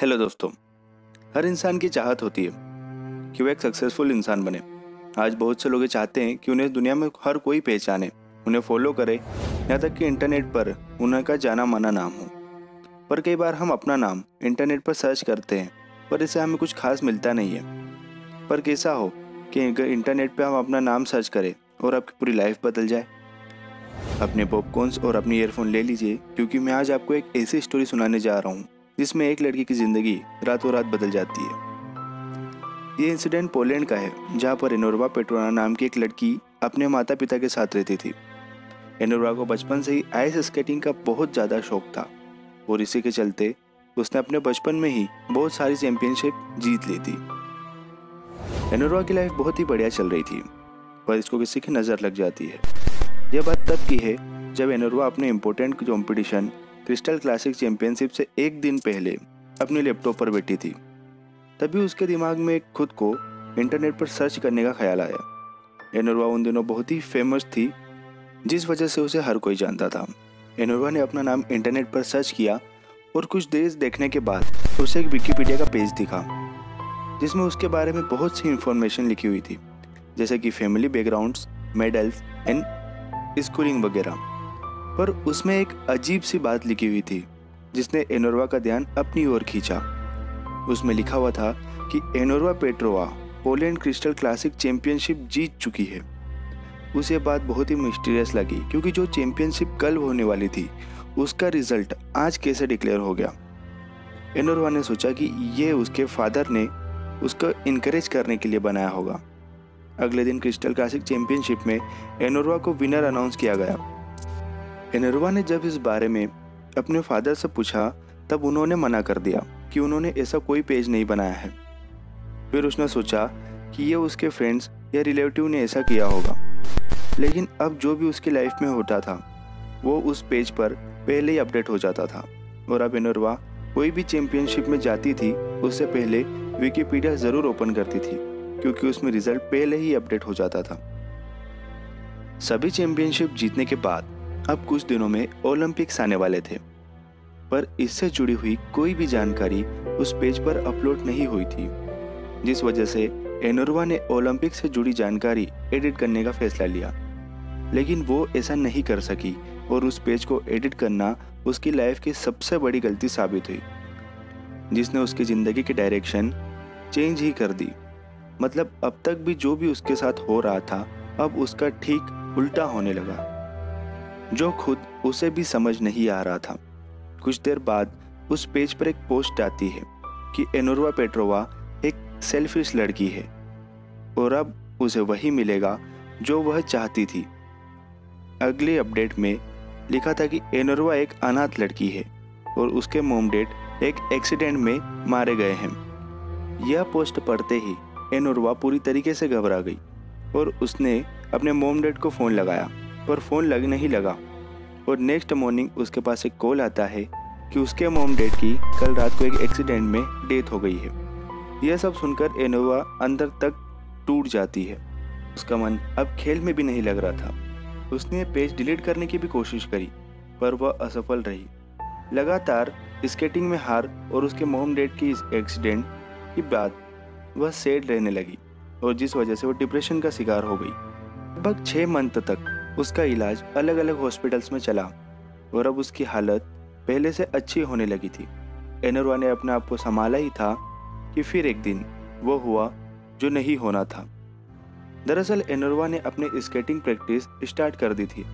Hello दोस्तों। हर इंसान की चाहत होती है कि वो एक सक्सेसफुल इंसान बने। आज बहुत से लोग ये चाहते हैं कि उन्हें दुनिया में हर कोई पहचाने, उन्हें फॉलो करे, यहाँ तक कि इंटरनेट पर उनका जाना माना नाम हो। पर कई बार हम अपना नाम इंटरनेट पर सर्च करते हैं पर इससे हमें कुछ खास मिलता नहीं है। पर कैसा हो कि इंटरनेट पर हम अपना नाम सर्च करें और आपकी पूरी लाइफ बदल जाए। अपने पॉपकॉर्न्स और अपनी ईयरफोन ले लीजिए, क्योंकि मैं आज आपको एक ऐसी स्टोरी सुनाने जा रहा हूँ जिसमें एक लड़की की ज़िंदगी रातों रात बदल जाती है। ये इंसिडेंट पोलैंड का है, जहाँ पर एनोरवा पेट्रोना नाम की एक लड़की अपने माता पिता के साथ रहती थी। एनोरवा को बचपन से ही आइस स्केटिंग का बहुत ज़्यादा शौक था और इसी के चलते उसने अपने बचपन में ही बहुत सारी चैंपियनशिप जीत ली थी। एनोरवा की लाइफ बहुत ही बढ़िया चल रही थी, पर इसको किसी की नज़र लग जाती है। यह बात तब की है जब एनोरवा अपने important competition crystal Classic championship से एक दिन पहले अपने लैपटॉप पर बैठी थी। तभी उसके दिमाग में खुद को इंटरनेट पर सर्च करने का ख्याल आया। एनोरवा उन दिनों बहुत ही फेमस थी, जिस वजह से उसे हर कोई जानता था। एनोरवा ने अपना नाम इंटरनेट पर सर्च किया और कुछ देर देखने के बाद उसे एक विकिपीडिया का पेज दिखा, जिसमें उसके बारे में बहुत सी इंफॉर्मेशन लिखी हुई थी, जैसे कि family backgrounds, medals and schooling वगैरह। पर उसमें एक अजीब सी बात लिखी हुई थी जिसने एनोरवा का ध्यान अपनी ओर खींचा। उसमें लिखा हुआ था कि एनोरवा Petrova Poland Crystal Classic championship जीत चुकी है। उसे बात बहुत ही मिस्टीरियस लगी, क्योंकि जो चैंपियनशिप कल होने वाली थी उसका रिजल्ट आज कैसे डिक्लेयर हो गया। एनोरवा ने सोचा कि ये उसके फादर ने उसको इनकरेज करने के लिए बनाया होगा। अगले दिन क्रिस्टल क्लासिक चैंपियनशिप में एनोरवा को विनर अनाउंस किया गया। एनोरवा ने जब इस बारे में अपने फादर से पूछा तब उन्होंने मना कर दिया कि उन्होंने ऐसा कोई पेज नहीं बनाया है। फिर उसने सोचा कि ये उसके फ्रेंड्स या रिलेटिव ने ऐसा किया होगा। लेकिन अब जो भी उसकी लाइफ में होता था वो उस पेज पर पहले ही अपडेट हो जाता था, और अब एनोरवा कोई भी चैंपियनशिप में जाती थी उससे पहले विकिपीडिया ज़रूर ओपन करती थी, क्योंकि उसमें रिजल्ट पहले ही अपडेट हो जाता था। सभी चैंपियनशिप जीतने के बाद अब कुछ दिनों में ओलंपिक्स आने वाले थे, पर इससे जुड़ी हुई कोई भी जानकारी उस पेज पर अपलोड नहीं हुई थी, जिस वजह से एनोरवा ने ओलंपिक से जुड़ी जानकारी एडिट करने का फैसला लिया। लेकिन वो ऐसा नहीं कर सकी और उस पेज को एडिट करना उसकी लाइफ की सबसे बड़ी गलती साबित हुई, जिसने उसकी ज़िंदगी की डायरेक्शन चेंज ही कर दी। मतलब अब तक भी जो भी उसके साथ हो रहा था अब उसका ठीक उल्टा होने लगा, जो खुद उसे भी समझ नहीं आ रहा था। कुछ देर बाद उस पेज पर एक पोस्ट आती है कि एनोरवा पेट्रोवा एक सेल्फिश लड़की है और अब उसे वही मिलेगा जो वह चाहती थी। अगले अपडेट में लिखा था कि एनोरवा एक अनाथ लड़की है और उसके मॉम डैड एक एक्सीडेंट में मारे गए हैं। यह पोस्ट पढ़ते ही एनोरवा पूरी तरीके से घबरा गई और उसने अपने मॉम डैड को फ़ोन लगाया, पर फ़ोन नहीं लगा। और नेक्स्ट मॉर्निंग उसके पास एक कॉल आता है कि उसके मॉम डैड की कल रात को एक एक्सीडेंट में डेथ हो गई है। यह सब सुनकर एनोरवा अंदर तक टूट जाती है। उसका मन अब खेल में भी नहीं लग रहा था। उसने पेज डिलीट करने की भी कोशिश करी, पर वह असफल रही। लगातार स्केटिंग में हार और उसके मॉम डैड की इस एक्सीडेंट की बाद वह सैड रहने लगी, और जिस वजह से वो डिप्रेशन का शिकार हो गई। लगभग 6 मंथ तक उसका इलाज अलग अलग हॉस्पिटल्स में चला और अब उसकी हालत पहले से अच्छी होने लगी थी। एनोरवा ने अपने आप को संभाला ही था कि फिर एक दिन वो हुआ जो नहीं होना था। दरअसल एनोरवा ने अपने स्केटिंग प्रैक्टिस स्टार्ट कर दी थी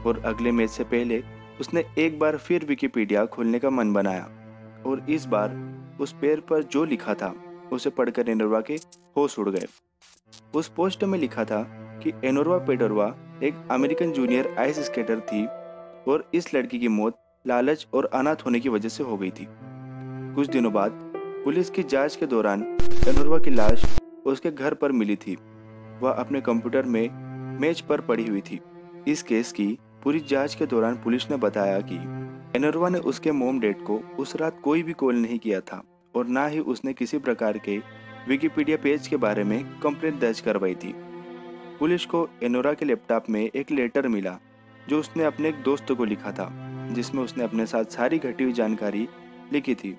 और अगले मैच से पहले उसने एक बार फिर विकिपीडिया खोलने का मन बनाया, और इस बार उस पेज पर जो लिखा था उसे पढ़कर एनोरवा के होश उड़ गए। उस पोस्ट में लिखा था कि एनोरवा पेट्रोवा एक अमेरिकन जूनियर आइस स्केटर थी और इस लड़की की मौत लालच और अनाथ होने की वजह से हो गई थी। कुछ दिनों बाद पुलिस की जांच के दौरान एनोरवा की लाश उसके घर पर मिली थी। वह अपने कंप्यूटर में मेज पर पड़ी हुई थी। इस केस की पूरी जांच के दौरान पुलिस ने बताया कि एनोरवा ने उसके मॉम डैड को उस रात कोई भी कॉल नहीं किया था और ना ही उसने किसी प्रकार के विकिपीडिया पेज के बारे में कंप्लेंट दर्ज करवाई थी। पुलिस को एनोरा के लैपटॉप में एक लेटर मिला जो उसने अपने एक दोस्त को लिखा था, जिसमें उसने अपने साथ सारी घटी हुई जानकारी लिखी थी।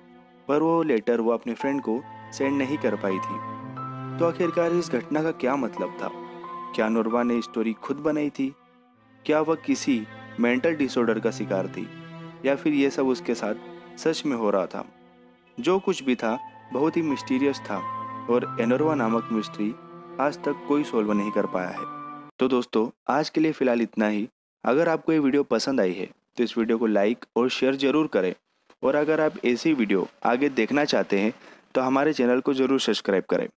पर वो लेटर वो अपने फ्रेंड को सेंड नहीं कर पाई थी। तो आखिरकार इस घटना का क्या मतलब था? क्या नूरवा ने स्टोरी खुद बनाई थी? क्या वह किसी मेंटल डिसऑर्डर का शिकार थी, या फिर ये सब उसके साथ सच में हो रहा था? जो कुछ भी था बहुत ही मिस्टीरियस था, और एनोरवा नामक मिस्ट्री आज तक कोई सोल्व नहीं कर पाया है। तो दोस्तों, आज के लिए फ़िलहाल इतना ही। अगर आपको ये वीडियो पसंद आई है तो इस वीडियो को लाइक और शेयर ज़रूर करें, और अगर आप ऐसी वीडियो आगे देखना चाहते हैं तो हमारे चैनल को ज़रूर सब्सक्राइब करें।